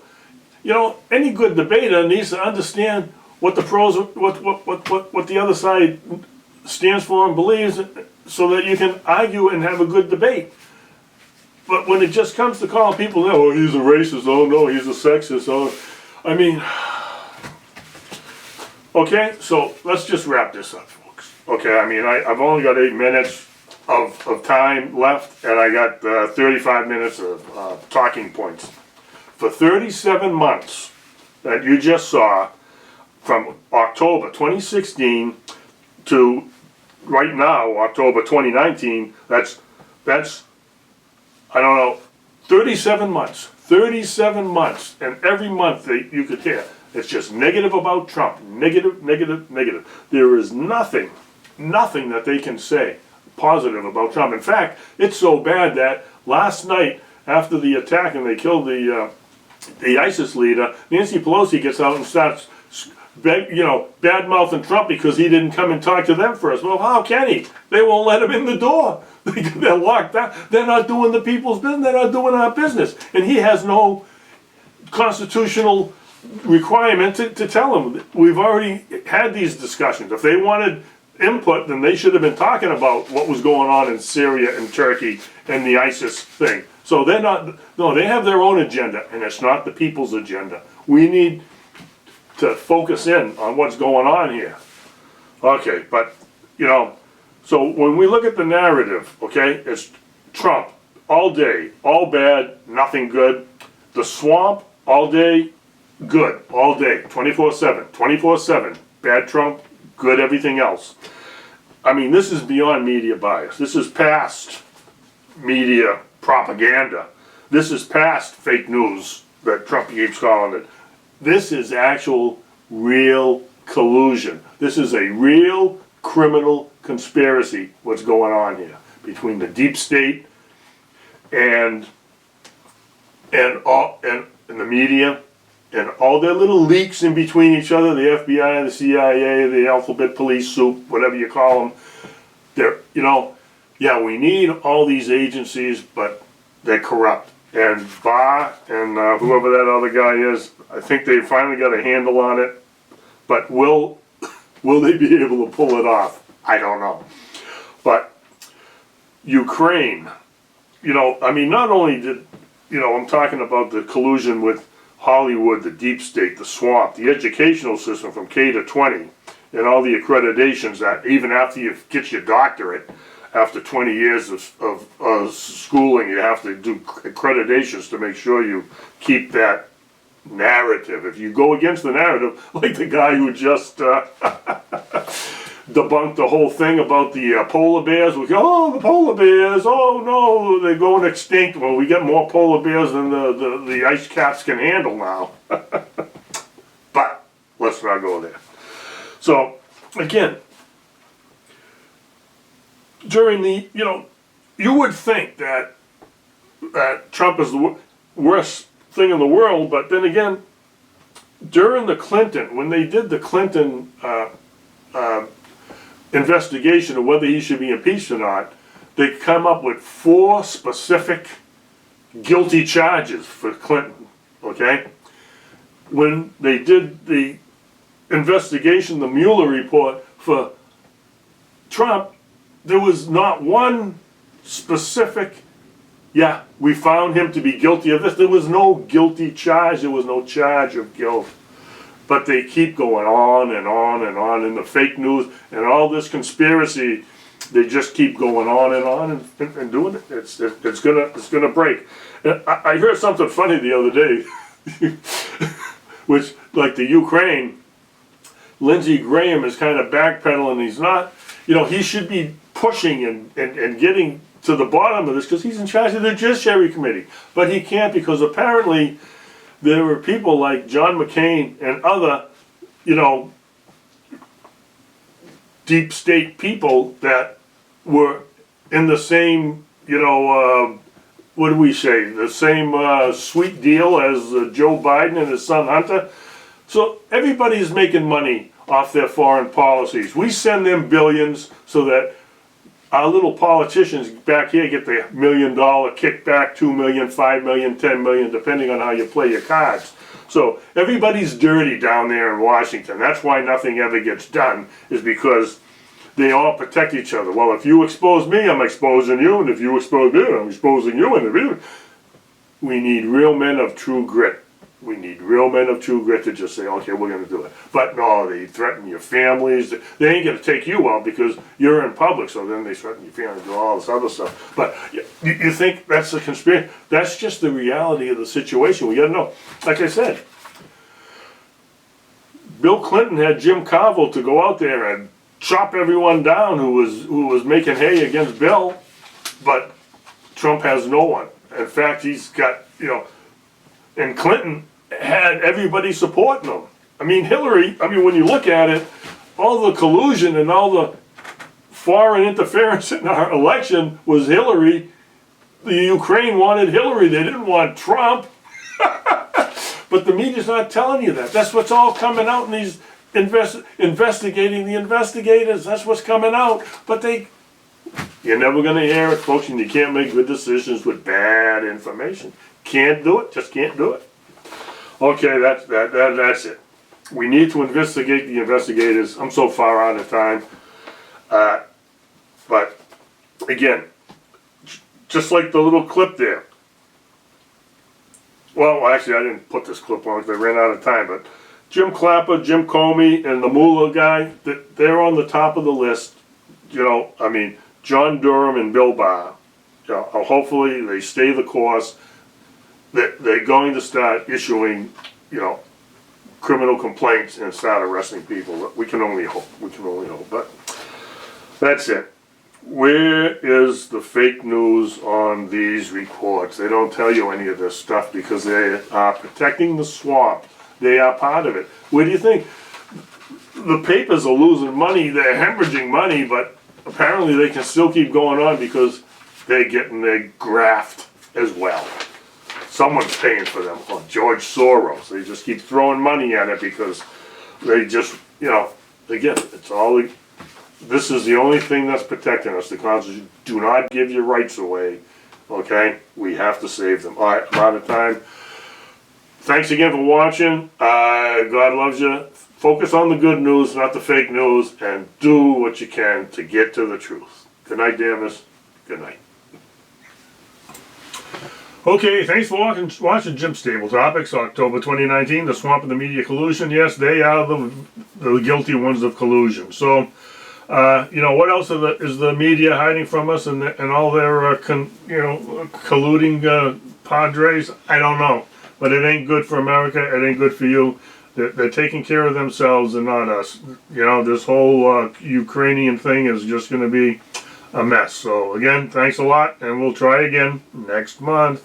Speaker 1: any good debater needs to understand what the pros, what the other side stands for and believes, so that you can argue and have a good debate. But when it just comes to calling people, oh, he's a racist, oh no, he's a sexist, oh, I mean, okay, so let's just wrap this up, folks. Okay, I mean, I've only got 8 minutes of time left, and I got 35 minutes of talking points. For 37 months that you just saw, from October 2016 to right now, October 2019, that's I don't know, 37 months. 37 months. And every month that you could hear, it's just negative about Trump. Negative, negative, negative. There is nothing that they can say positive about Trump. In fact, it's so bad that last night, after the attack and they killed the ISIS leader, Nancy Pelosi gets out and starts bad-mouthing Trump because he didn't come and talk to them first. Well, how can he? They won't let him in the door. They're locked down. They're not doing the people's business. They're not doing our business. And he has no constitutional requirement to tell them. We've already had these discussions. If they wanted input, then they should have been talking about what was going on in Syria and Turkey and the ISIS thing. So they're not, no, they have their own agenda, and it's not the people's agenda. We need to focus in on what's going on here. Okay, but, so when we look at the narrative, okay, it's Trump, all day, all bad, nothing good. The swamp, all day, good, all day, 24/7, 24/7. Bad Trump, good everything else. I mean, this is beyond media bias. This is past media propaganda. This is past fake news that Trump keeps calling it. This is actual, real collusion. This is a real criminal conspiracy, what's going on here, between the deep state and the media, and all their little leaks in between each other, the FBI, the CIA, the alphabet police soup, whatever you call them. They're, you know, yeah, we need all these agencies, but they're corrupt. And Barr and whoever that other guy is, I think they finally got a handle on it. But will they be able to pull it off? I don't know. But Ukraine, you know, I mean, not only did, you know, I'm talking about the collusion with Hollywood, the deep state, the swamp, the educational system from K to 20, and all the accreditations that even after you get your doctorate, after 20 years of schooling, you have to do accreditations to make sure you keep that narrative. If you go against the narrative, like the guy who just debunked the whole thing about the polar bears, we go, oh, the polar bears, oh no, they're going extinct. Well, we get more polar bears than the ice caps can handle now. But let's not go there. So, again, during the, you know, you would think that Trump is the worst thing in the world, but then again, during the Clinton, when they did the Clinton investigation of whether he should be impeached or not, they come up with 4 specific guilty charges for Clinton, okay? When they did the investigation, the Mueller report for Trump, there was not one specific, yeah, we found him to be guilty of this. There was no guilty charge. There was no charge of guilt. But they keep going on and on and on in the fake news and all this conspiracy. They just keep going on and doing it. It's gonna break. I heard something funny the other day, which, like the Ukraine, Lindsey Graham is kind of backpedaling. He's not, you know, he should be pushing and getting to the bottom of this because he's in charge of the Judiciary Committee. But he can't, because apparently there were people like John McCain and other, you know, deep state people that were in the same, you know, what do we say, the same sweet deal as Joe Biden and his son Hunter. So everybody's making money off their foreign policies. We send them billions so that our little politicians back here get the $1 million kickback, $2 million, $5 million, $10 million, depending on how you play your cards. So everybody's dirty down there in Washington. That's why nothing ever gets done, is because they all protect each other. Well, if you expose me, I'm exposing you, and if you expose me, I'm exposing you. And we need real men of true grit. We need real men of true grit to just say, okay, we're going to do it. But no, they threaten your families. They ain't going to take you out because you're in public, so then they threaten your family and do all this other stuff. But you think that's a conspiracy? That's just the reality of the situation. We got to know. Like I said, Bill Clinton had Jim Carville to go out there and chop everyone down who was making hay against Bill, but Trump has no one. In fact, he's got, you know, and Clinton had everybody supporting him. I mean, Hillary, I mean, when you look at it, all the collusion and all the foreign interference in our election was Hillary. The Ukraine wanted Hillary, they didn't want Trump. But the media's not telling you that. That's what's all coming out in these investigating the investigators. That's what's coming out. But you're never going to hear it, folks, and you can't make good decisions with bad information. Can't do it, just can't do it. Okay, that's it. We need to investigate the investigators. I'm so far out of time. But again, just like the little clip there. Well, actually, I didn't put this clip on because I ran out of time. But Jim Clapper, Jim Comey, and the Mueller guy, they're on the top of the list. You know, I mean, John Durham and Bill Barr. hopefully they stay the course. They're going to start issuing, criminal complaints and start arresting people. We can only hope. But that's it. Where is the fake news on these reports? They don't tell you any of this stuff because they are protecting the swamp. They are part of it. Where do you think? The papers are losing money, they're hemorrhaging money, but apparently they can still keep going on because they're getting their graft as well. Someone's paying for them. Oh, George Soros. They just keep throwing money at it because they just, again, it's all. This is the only thing that's protecting us. The Constitution. Do not give your rights away. Okay? We have to save them. All right, I'm out of time. Thanks again for watching. God loves you. Focus on the good news, not the fake news, and do what you can to get to the truth. Good night, Davis. Good night. Okay, thanks for watching Jim Stable Topics, October 2019, the swamp of the media collusion. Yes, they are the guilty ones of collusion. So, what else is the media hiding from us and all their, colluding padres? I don't know. But it ain't good for America. It ain't good for you. They're taking care of themselves and not us. This whole Ukrainian thing is just going to be a mess. So, again, thanks a lot, and we'll try again next month.